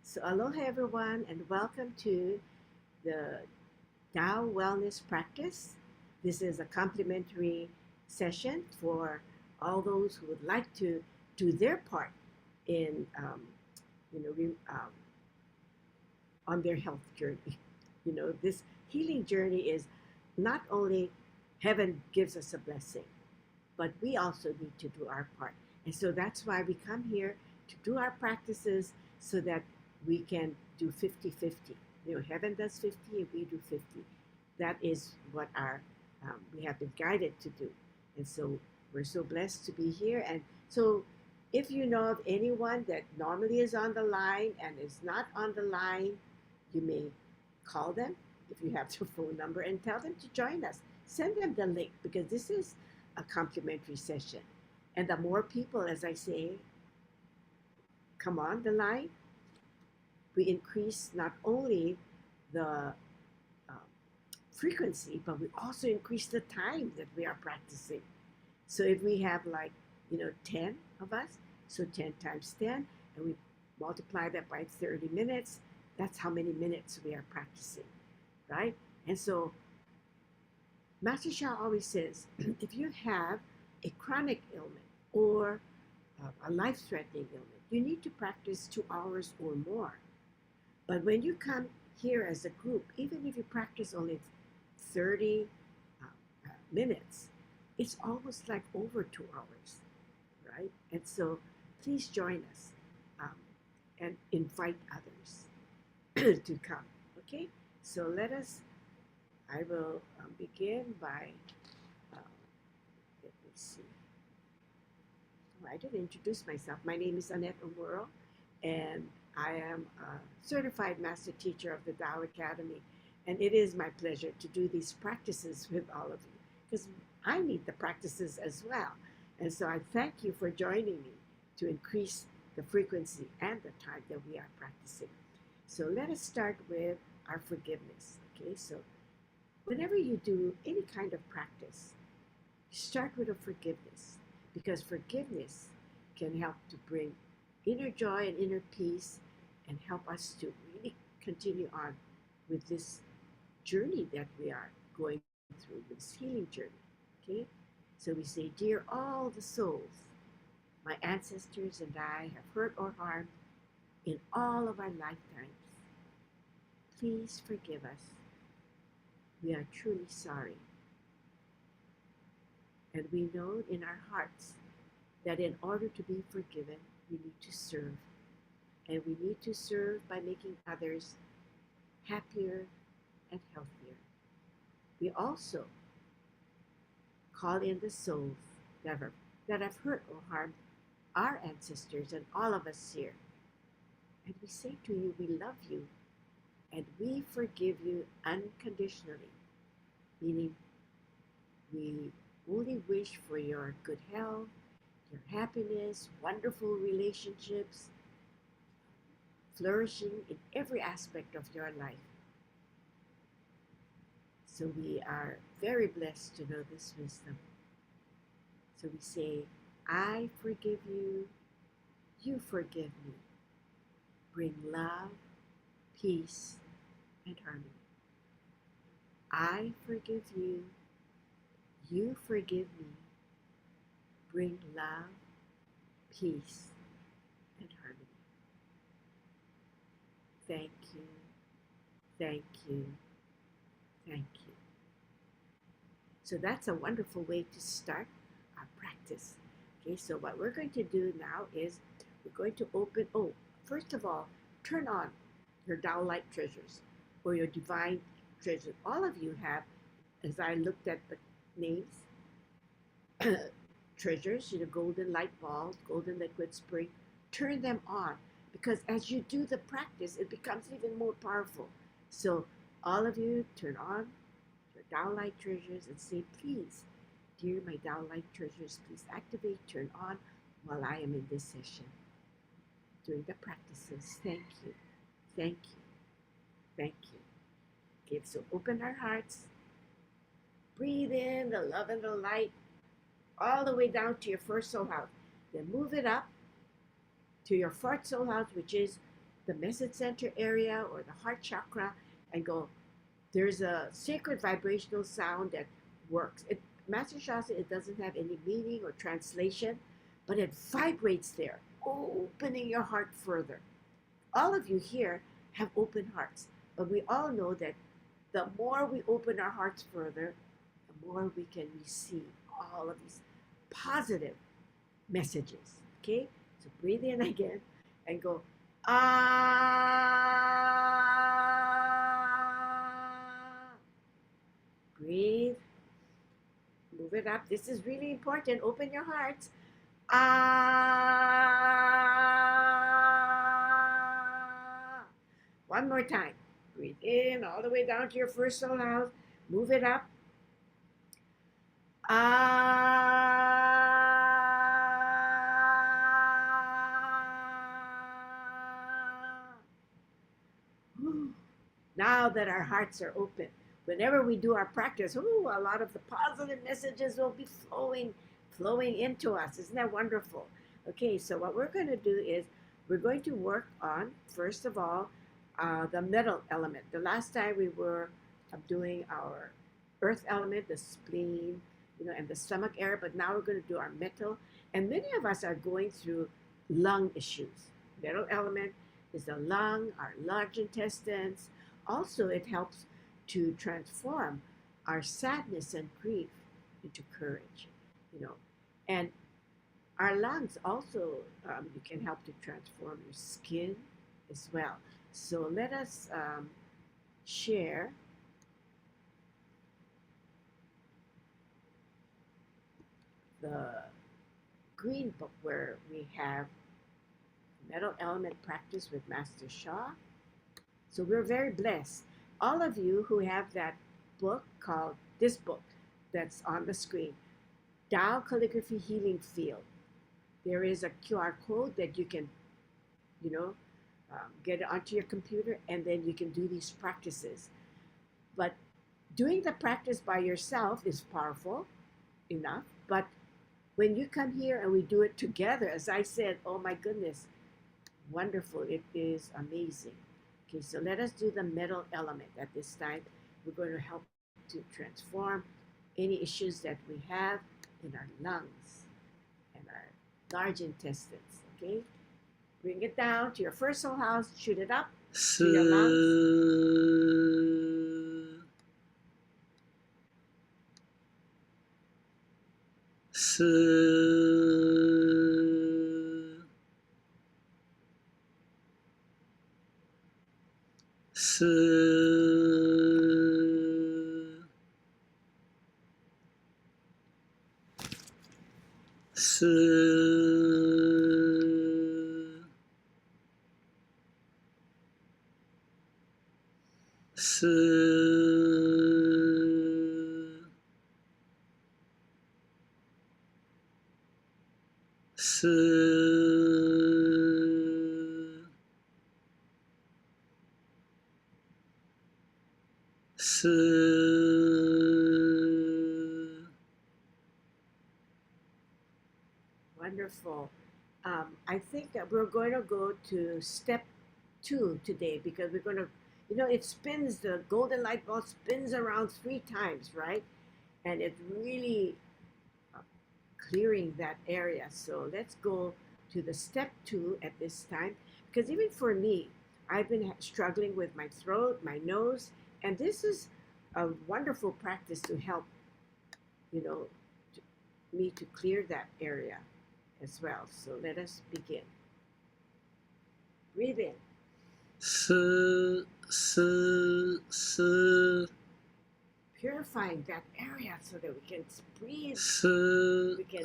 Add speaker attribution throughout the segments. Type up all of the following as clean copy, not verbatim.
Speaker 1: So aloha everyone and welcome to the Tao Wellness Practice. This is a complimentary session for all those who would like to do their part in, you know, on their health journey. This healing journey is not only heaven gives us a blessing, but we also need to do our part. And so that's why we come here to do our practices so that we can do 50-50. Heaven does 50 and we do 50. That is what we have been guided to do. And so we're so blessed to be here. And so if you know of anyone that normally is on the line and is not on the line, you may call them if you have their phone number and tell them to join us. Send them the link because this is a complimentary session. And the more people, as I say, come on the line, we increase not only the frequency, but we also increase the time that we are practicing. So if we have 10 of us, so 10 times 10, and we multiply that by 30 minutes, that's how many minutes we are practicing, right? And so Master Sha always says, if you have a chronic ailment or a life-threatening ailment, you need to practice 2 hours or more. But when you come here as a group, even if you practice only 30 minutes, it's almost like over 2 hours, right? And so please join us and invite others to come, okay? So I will begin by, let me see. I didn't introduce myself. My name is Annette, and I am a certified master teacher of the Tao Academy, and it is my pleasure to do these practices with all of you because I need the practices as well. And so I thank you for joining me to increase the frequency and the time that we are practicing. So let us start with our forgiveness, okay? So whenever you do any kind of practice, start with a forgiveness because forgiveness can help to bring inner joy and inner peace and help us to really continue on with this journey that we are going through, this healing journey, okay? So we say, dear all the souls, my ancestors and I have hurt or harmed in all of our lifetimes. Please forgive us. We are truly sorry. And we know in our hearts that in order to be forgiven, we need to serve. And we need to serve by making others happier and healthier. We also call in the souls that have hurt or harmed our ancestors and all of us here. And we say to you, we love you and we forgive you unconditionally, meaning we only wish for your good health, your happiness, wonderful relationships, flourishing in every aspect of your life. So we are very blessed to know this wisdom. So we say, I forgive you, you forgive me. Bring love, peace, and harmony. I forgive you, you forgive me. Bring love, peace, and harmony. Thank you, thank you, thank you. So that's a wonderful way to start our practice. Okay, so what we're going to do now is we're going to first of all, turn on your Tao light treasures or your divine treasures. All of you have, as I looked at the names, treasures, golden light balls, golden liquid spring, turn them on because as you do the practice, it becomes even more powerful. So all of you turn on your Tao light treasures and say, please, dear my Tao light treasures, please activate, turn on while I am in this session doing the practices. Thank you, thank you, thank you. Okay, so open our hearts, breathe in the love and the light all the way down to your first soul house. Then move it up to your fourth soul house, which is the message center area or the heart chakra and go, there's a sacred vibrational sound that works. Master Shah said it doesn't have any meaning or translation, but it vibrates there, opening your heart further. All of you here have open hearts, but we all know that the more we open our hearts further, the more we can receive all of these positive messages. Okay? So breathe in again and go, ah. Breathe. Move it up. This is really important. Open your hearts. Ah. One more time. Breathe in all the way down to your first soul house. Move it up. Ah. Now that our hearts are open, whenever we do our practice, a lot of the positive messages will be flowing into us. Isn't that wonderful? Okay, so what we're going to do is we're going to work on, first of all, the metal element. The last time we were doing our earth element, the spleen, and the stomach area, but now we're going to do our metal. And many of us are going through lung issues. Metal element is the lung, our large intestines. Also, it helps to transform our sadness and grief into courage, And our lungs also, you can help to transform your skin as well. So let us share the green book where we have metal element practice with Master Shah. So we're very blessed. All of you who have that book called, this book that's on the screen, Tao Calligraphy Healing Field. There is a QR code that you can, get it onto your computer, and then you can do these practices. But doing the practice by yourself is powerful enough, but when you come here and we do it together, as I said, oh my goodness, wonderful, it is amazing. Okay, so let us do the metal element at this time. We're going to help to transform any issues that we have in our lungs and our large intestines, okay? Bring it down to your first soul house, shoot it up to your lungs. Wonderful. I think that we're going to go to step 2 today because we're going to, it spins, the golden light ball spins around 3 times, right? And it's really clearing that area. So let's go to the step 2 at this time, because even for me, I've been struggling with my throat, my nose, and this is a wonderful practice to help, me to clear that area as well. So let us begin. Breathe in. Purifying that area so that we can breathe. We can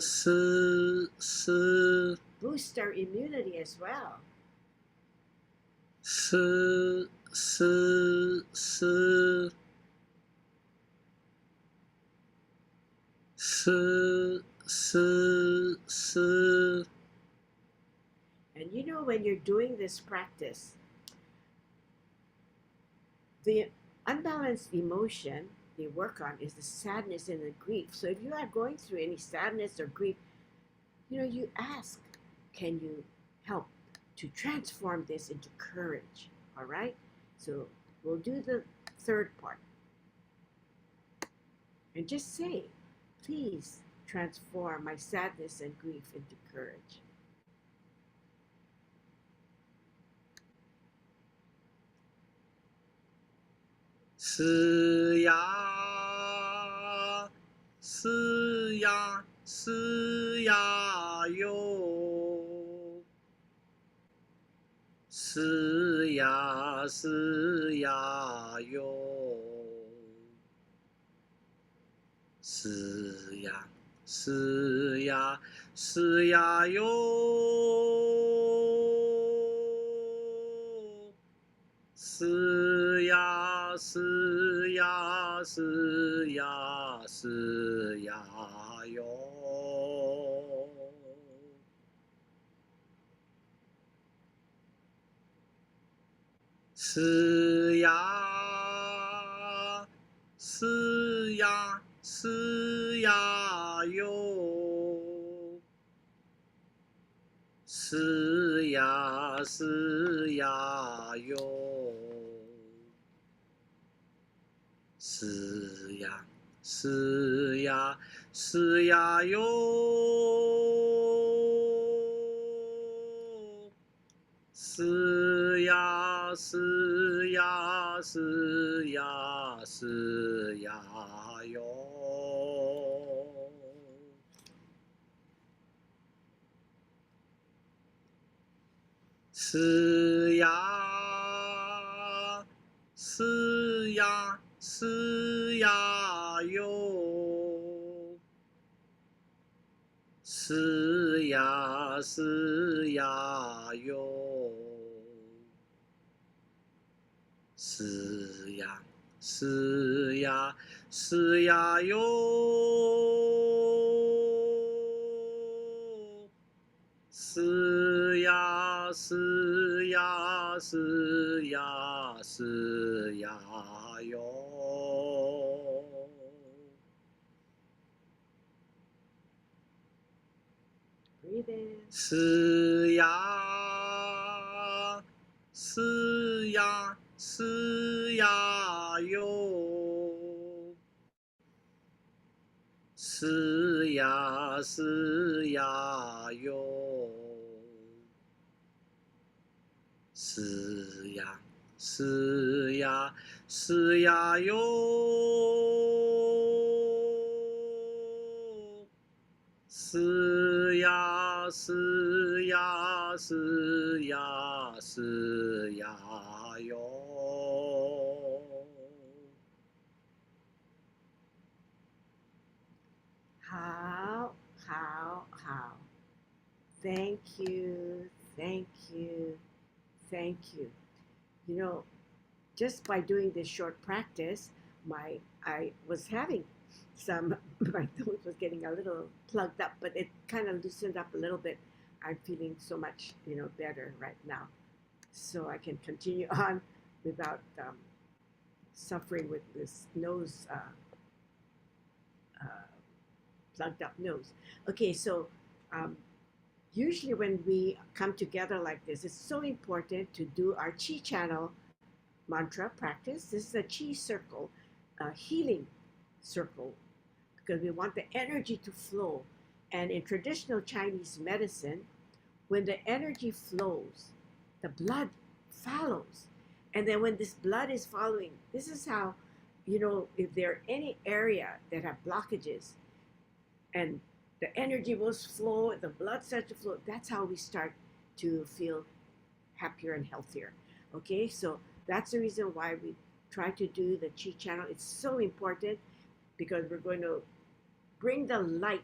Speaker 1: boost our immunity as well. And when you're doing this practice, the unbalanced emotion they work on is the sadness and the grief. So if you are going through any sadness or grief, you ask, can you help to transform this into courage. All right? So we'll do the third part. And just say, please transform my sadness and grief into courage.
Speaker 2: 是呀，是呀，是呀哟，是呀，是呀哟，是呀，是呀，是呀哟，是呀，是呀，是呀，是呀哟。是呀，是呀，是呀哟。是呀，是呀哟。是呀，是呀，是呀哟。是呀，是呀，是呀，是呀哟。是呀，是呀，是呀哟。是呀，是呀哟。是呀，是呀，是呀哟。是呀，是呀，是呀，是呀哟。
Speaker 1: Breathe in.
Speaker 2: 是呀，是呀，是呀哟。是呀，是呀哟。是呀，是呀，是呀哟。是呀，是呀，是呀，是呀哟。
Speaker 1: How? Thank you, thank you, thank you. You know, just by doing this short practice, I was having some my throat was getting a little plugged up, but it kind of loosened up a little bit. I'm feeling so much, better right now, so I can continue on without suffering with this nose uh, plugged up nose. Okay, so um, usually when we come together like this, it's so important to do our chi channel mantra practice. This is a chi circle, a healing circle, because we want the energy to flow. And in traditional Chinese medicine, when the energy flows, the blood follows. And then when this blood is following, this is how, if there are any area that have blockages and the energy will flow, the blood starts to flow, that's how we start to feel happier and healthier. Okay, so that's the reason why we try to do the chi channel. It's so important because we're going to bring the light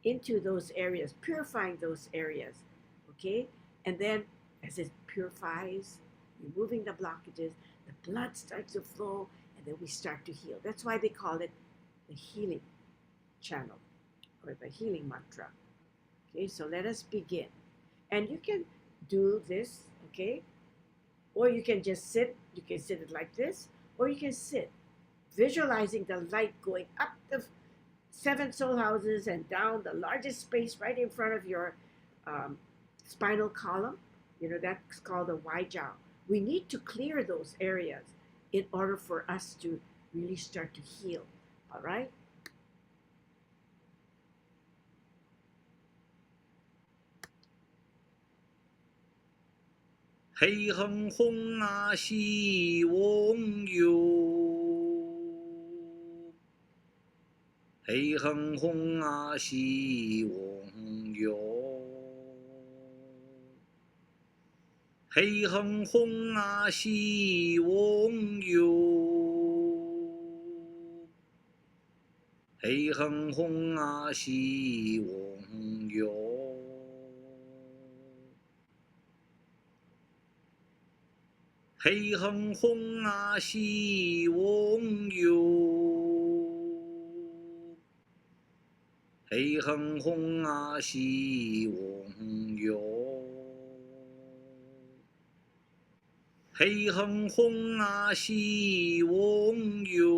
Speaker 1: into those areas, purifying those areas. Okay, and then as it purifies, removing the blockages, the blood starts to flow, and then we start to heal. That's why they call it the healing channel or the healing mantra. Okay, so let us begin. And you can do this, okay? Or you can just sit, you can sit it like this, or you can sit visualizing the light going up the seven soul houses and down the largest space right in front of your spinal column, That's called a Waijiao. We need to clear those areas in order for us to really start to heal. All right?
Speaker 2: Hey hung hung xi wong yu. Hey hung hung xi wong yu. Hey hung hung xi wong yu. Hey hung hung xi wong yu. Hey hung hung xi wong yu. Hey hung hung xi wong yu. Hey hung hung xi wong yu.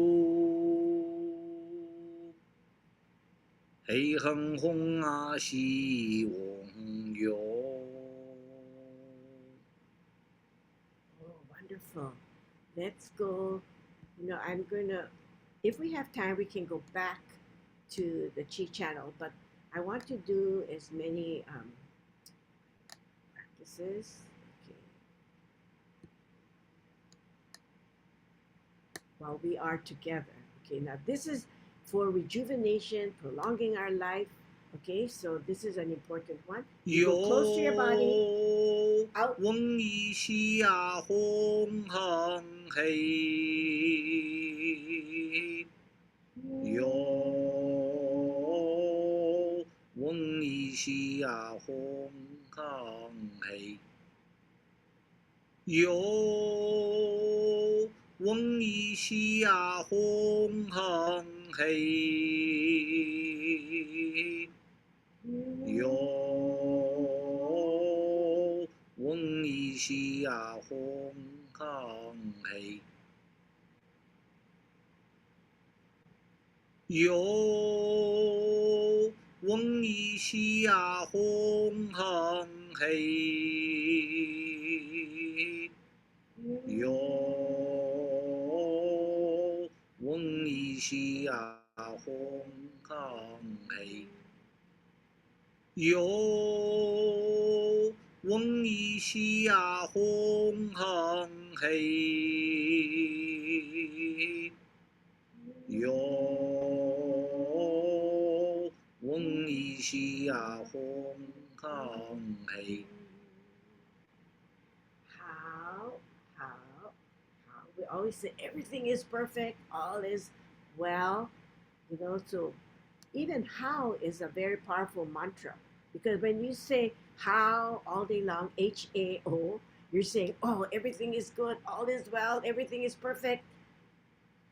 Speaker 2: Hey hung hung xi wong yu.
Speaker 1: Oh, wonderful. Let's go. I'm going to, if we have time, we can go back to the Chi channel, but I want to do as many practices. Okay. While we are together. Okay, now this is for rejuvenation, prolonging our life. Okay, so this is an important one. You go close to your body. Out.
Speaker 2: 翁一西呀红恒黑，哟，翁一西呀红恒黑，哟，翁一西呀红恒黑，哟。翁一西呀红恒黑，哟，翁一西呀红恒黑，哟，翁一西呀红恒黑，哟。翁一西呀红恒黑，哟，翁一西呀红恒黑。
Speaker 1: How. We always say everything is perfect, all is well, so even how is a very powerful mantra because when you say how all day long, HAO, you're saying, oh, everything is good, all is well, everything is perfect.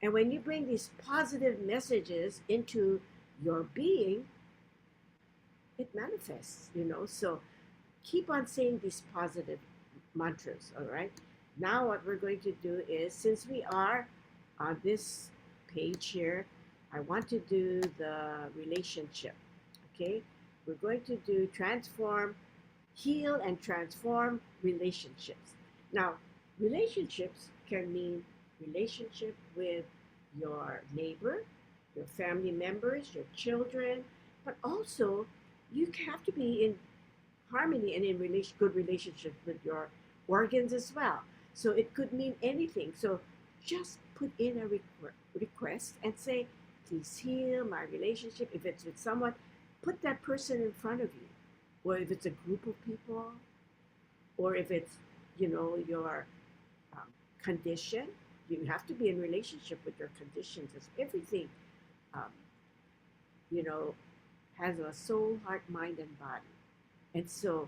Speaker 1: And when you bring these positive messages into your being, it manifests, So keep on saying these positive mantras, all right? Now, what we're going to do is, since we are on this page here, I want to do the relationship, okay? We're going to do heal and transform relationships. Now, relationships can mean relationship with your neighbor, your family members, your children, but also you have to be in harmony and in good relationship with your organs as well. So it could mean anything. So just put in a request and say, please heal my relationship. If it's with someone, put that person in front of you. Or if it's a group of people, or if it's, your condition, you have to be in relationship with your conditions. As everything, um, has a soul, heart, mind, and body. And so,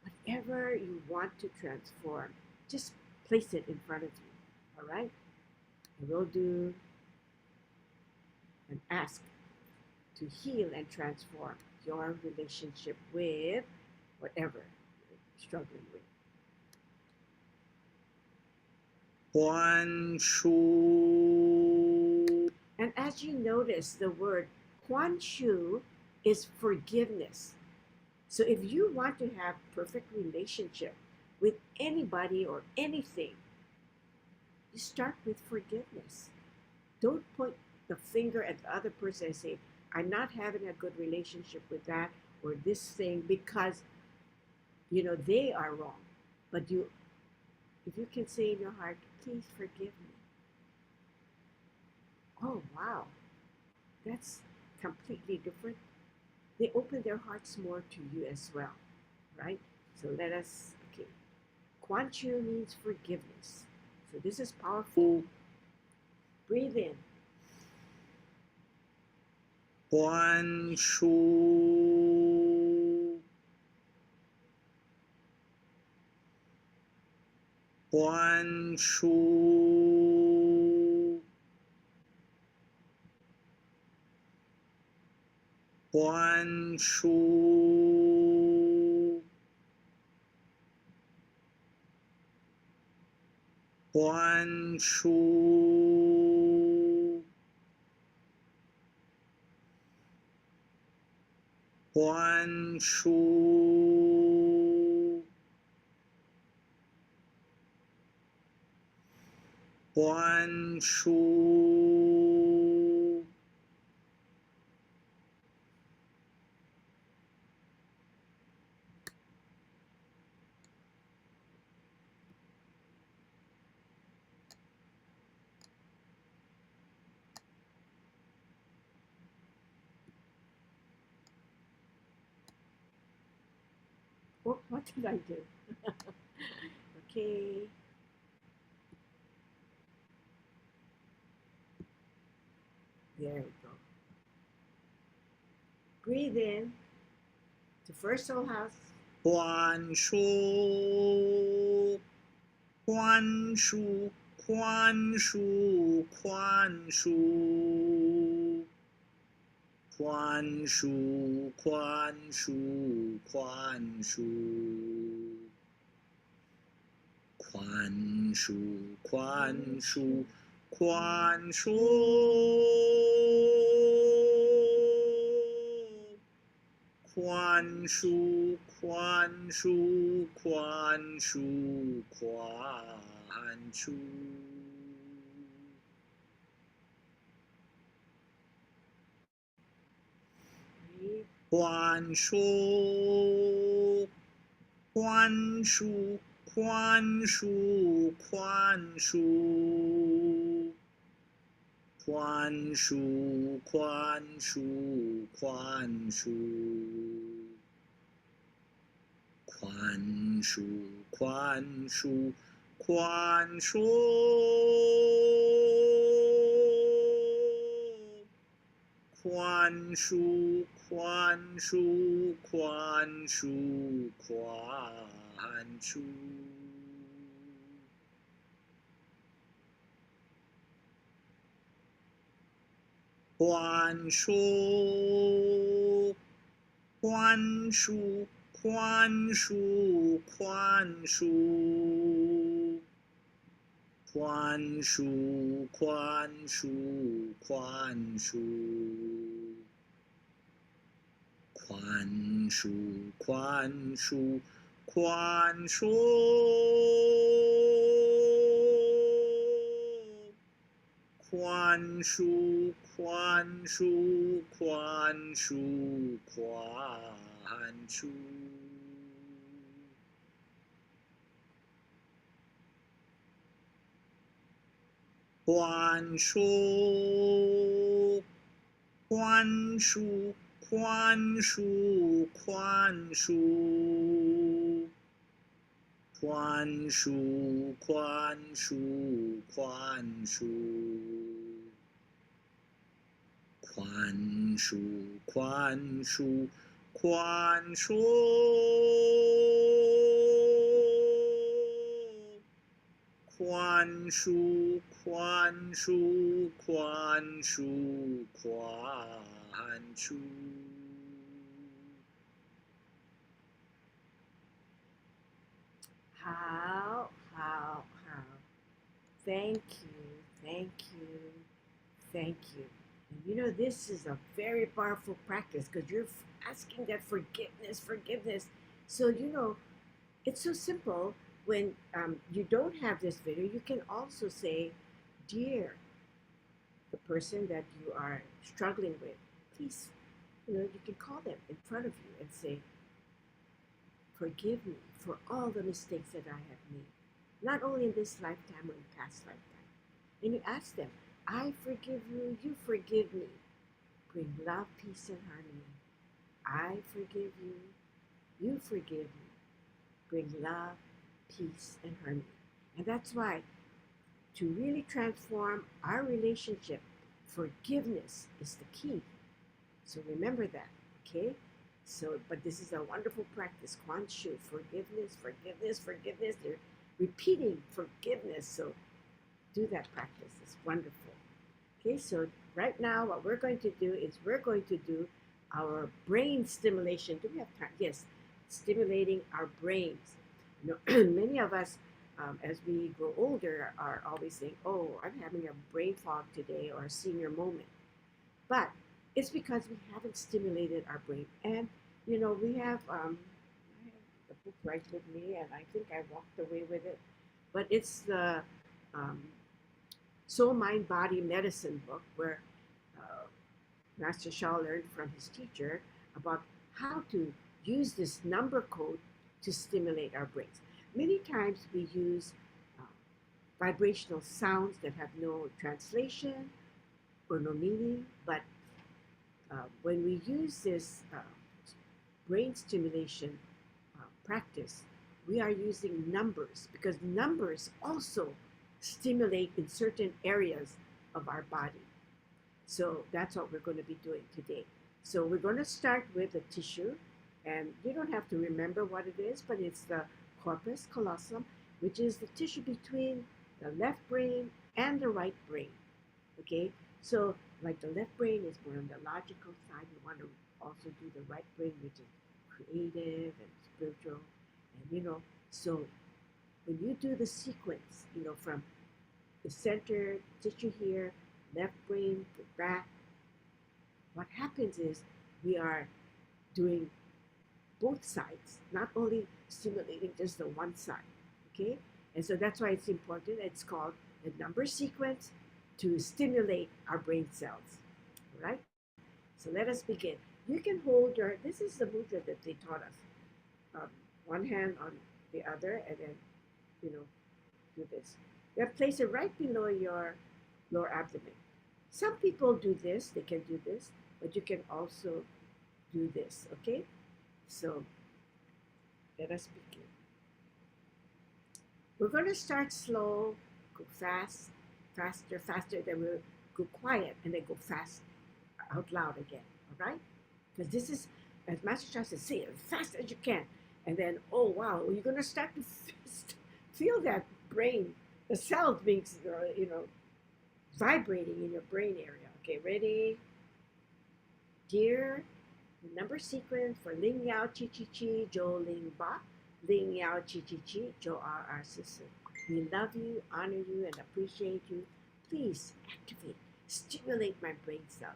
Speaker 1: whatever you want to transform, just place it in front of you. All right? And we'll do and ask to heal and transform your relationship with whatever you're struggling with.
Speaker 2: 宽恕。
Speaker 1: And as you notice, the word Quan Shu is forgiveness. So if you want to have perfect relationship with anybody or anything, you start with forgiveness. Don't point the finger at the other person and say, I'm not having a good relationship with that or this thing because they are wrong. But if you can say in your heart, please forgive me. Oh wow, that's completely different. They open their hearts more to you as well, right? So let us, okay. Quan Chu means forgiveness. So this is powerful. Breathe in.
Speaker 2: 观书，观书，观书，观书，观书，观书，What
Speaker 1: did I do? Okay. There we go. Breathe in to first soul house.
Speaker 2: 宽恕，宽恕，宽恕，宽恕，宽恕，宽恕，宽恕，宽恕，宽恕，宽恕。宽恕，宽恕，宽恕，宽恕。
Speaker 1: Breathe.
Speaker 2: 宽恕，宽恕，宽恕，宽恕，宽恕，宽恕，宽恕，宽恕，宽恕，宽恕，宽恕，宽恕，宽恕，宽恕。宽恕，宽恕，宽恕，宽恕，宽恕，宽恕，宽恕，宽恕，宽恕，宽恕。宽恕，宽恕，宽恕，宽恕。宽恕，宽恕，宽恕，宽恕，宽恕，宽恕，宽恕，宽恕，宽恕，宽恕，宽恕，宽恕，宽恕，宽恕。
Speaker 1: How. Thank you, thank you, thank you. And this is a very powerful practice because you're asking that forgiveness. So, it's so simple. when you don't have this video, you can also say, dear, the person that you are struggling with, please, you can call them in front of you and say, forgive me for all the mistakes that I have made, not only in this lifetime or in past lifetime. And you ask them, I forgive you, you forgive me. Bring love, peace, and harmony. I forgive you, you forgive me. Bring love, peace, and harmony. And that's why, to really transform our relationship, forgiveness is the key. So remember that, okay? So, but this is a wonderful practice. Quan Shu, forgiveness, forgiveness, forgiveness. They're repeating forgiveness. So do that practice. It's wonderful. Okay, so right now what we're going to do is we're going to do our brain stimulation. Do we have time? Yes, stimulating our brains. Many of us, as we grow older, are always saying, oh, I'm having a brain fog today or a senior moment. But it's because we haven't stimulated our brain. And, we have, I have the book right with me, and I think I walked away with it. But it's the Soul, Mind, Body Medicine book, where Master Sha learned from his teacher about how to use this number code to stimulate our brains. Many times we use vibrational sounds that have no translation or no meaning, but when we use this brain stimulation practice, we are using numbers, because numbers also stimulate in certain areas of our body. So that's what we're going to be doing today. So we're going to start with the tissue, and you don't have to remember what it is, but it's the corpus callosum, which is the tissue between the left brain and the right brain. Okay, so like the left brain is more on the logical side. We want to also do the right brain, which is creative and spiritual. And so when you do the sequence, from the center tissue here, left brain to back, what happens is we are doing both sides, not only stimulating just the one side, okay? And so that's why it's important. It's called the number sequence to stimulate our brain cells, all right? So let us begin. You can hold this is the mudra that they taught us. One hand on the other, and then, do this. You place it right below your lower abdomen. Some people do this, they can do this, but you can also do this, okay? So let us begin. We're going to start slow, go fast, faster, faster, then we'll go quiet, and then go fast out loud again, all right? Because this is, as Master Shah says, say it as fast as you can. And then, oh wow, you're going to start to feel that brain, the cells being, vibrating in your brain area. Okay, ready? Dear, the number sequence for Ling Yao Chi Chi Chi Jo Ling Ba, Ling Yao Chi Chi Chi Jo R Sister. We love you, honor you, and appreciate you. Please activate, stimulate my brain cells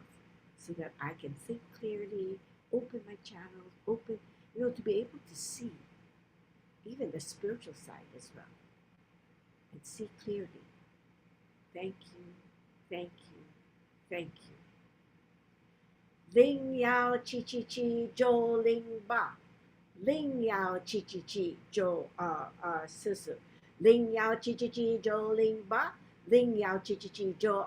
Speaker 1: so that I can think clearly, open my channels, to be able to see even the spiritual side as well, and see clearly. Thank you, thank you, thank you. Ling Yao Chi Chi Chi Jo Ling Ba. Ling Yao Chi Chi Chi Jo Sisu. Ling Yao Chi Chi Chi Jo Ling Ba. Ling Yao Chi Chi Chi Jo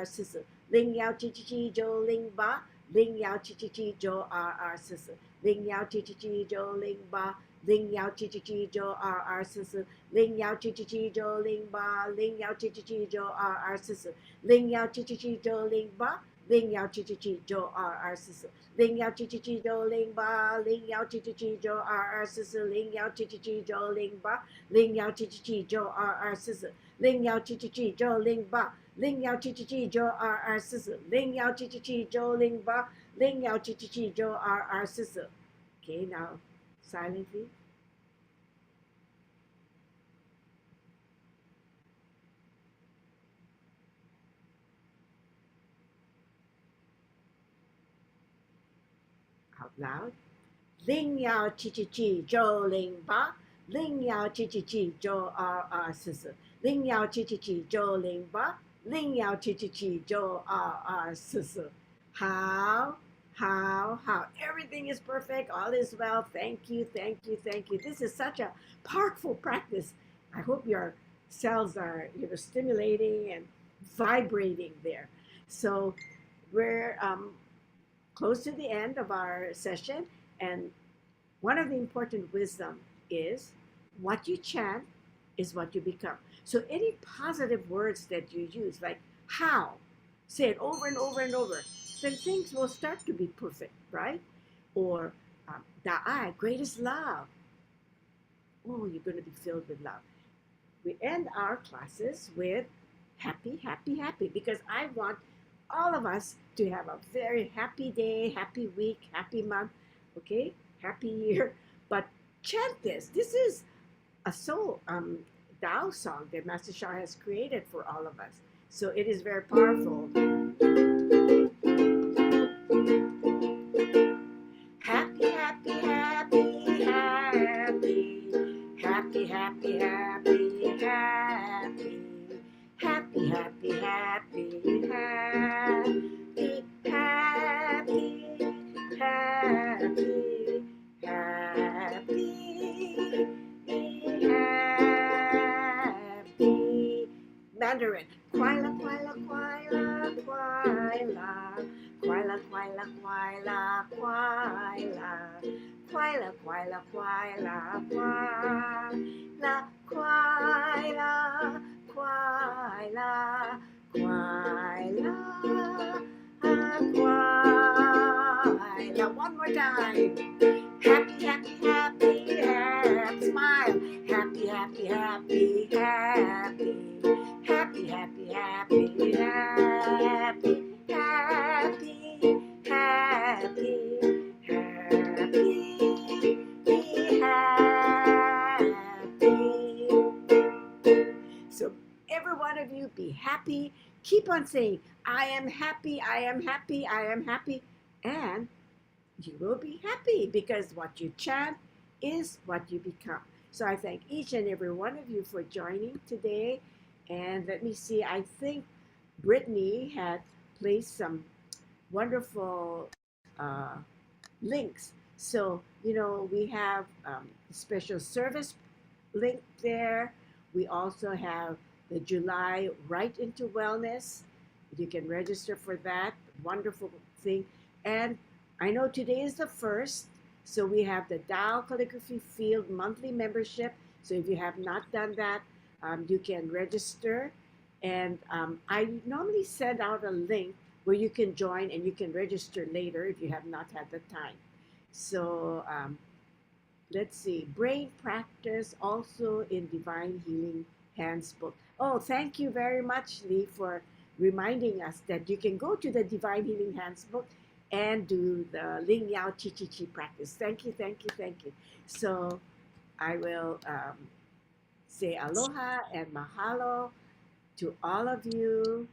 Speaker 1: Sisu. Ling Yao Chi Chi Chi Jo Ling Ba. Ling Yao Chi Chi Chi Jo Sisu. Ling Yao Chi Chi Chi Jo Ling Ba. Ling Yao Chi Chi Chi Jo Sisu. Ling Yao Chi Chi Chi Jo Ling Ba. Ling Yao Chi Chi Chi Jo Sisu. Ling Yao Chi Chi Chi Jo Ling Ba. Ling Yao Chi Chi Chi Jo Sisu. Ling Yao Chi Chi Chi Jo Ling Ba. Ling Yao Chi Chi Chi Jo Sisu. Ling Yao Chi Chi Chi Jo Ling Ba. Ling Yao Chi Chi Chi Jo Sisu. Ling Yao Chi Chi Chi Jo Ling Ba. Ling Yao Chi Chi Chi Jo Sisu. Ling Yao Chi Chi Chi Jo Ling Ba. Ling Yao Chi Chi Chi Jo Sisu. Okay, now silently. Out loud. Ling Yao Chi Chi Chi Jo Ling Ba. Ling Yao Chi Chi Chi Jo R Sister. Ling Yao Chi Chi Chi Jo Ling Ba. Ling Yao Chi Chi Chi Jo R Sister. How? How? Everything is perfect. All is well. Thank you, thank you, thank you. This is such a powerful practice. I hope your cells are stimulating and vibrating there. So we're close to the end of our session, and one of the important wisdom is what you chant is what you become. So any positive words that you use, like how, say it over and over and over, then things will start to be perfect, right? Or Da'ai, greatest love. Oh, you're going to be filled with love. We end our classes with happy, happy, happy, because I want all of us to have a very happy day, happy week, happy month, okay? Happy year. But chant this. This is a soul Tao song that Master Shah has created for all of us. So it is very powerful. Happy, happy, happy, happy. Happy, happy, happy, happy. Happy, happy, happy, happy. Happy, happy, happy. Happy. Mandarin. Quila, quila, quila, quila. Quila, quila, quila, quila. Quila, quila, quila, quila. Quila, quila, quila. Quila. One more time. Happy, happy, happy, happy, smile. Happy, happy, happy, happy. Happy, happy, happy, happy. Happy, happy, happy, happy. So every one of you be happy. Keep on saying, I am happy, I am happy, I am happy. And you will be happy because what you chant is what you become. So I thank each and every one of you for joining today. And let me see, I think Brittany had placed some wonderful links. So, we have special service link there. We also have the July Right into Wellness. You can register for that. Wonderful thing. And I know today is the first, so we have the Tao Calligraphy Field monthly membership. So if you have not done that, you can register. And I normally send out a link where you can join and you can register later if you have not had the time. So let's see, brain practice also in Divine Healing Hands book. Oh, thank you very much, Lee, for reminding us that you can go to the Divine Healing Hands book and do the Ling Yao Chi Chi Chi practice. Thank you, thank you, thank you. So I will say aloha and mahalo to all of you.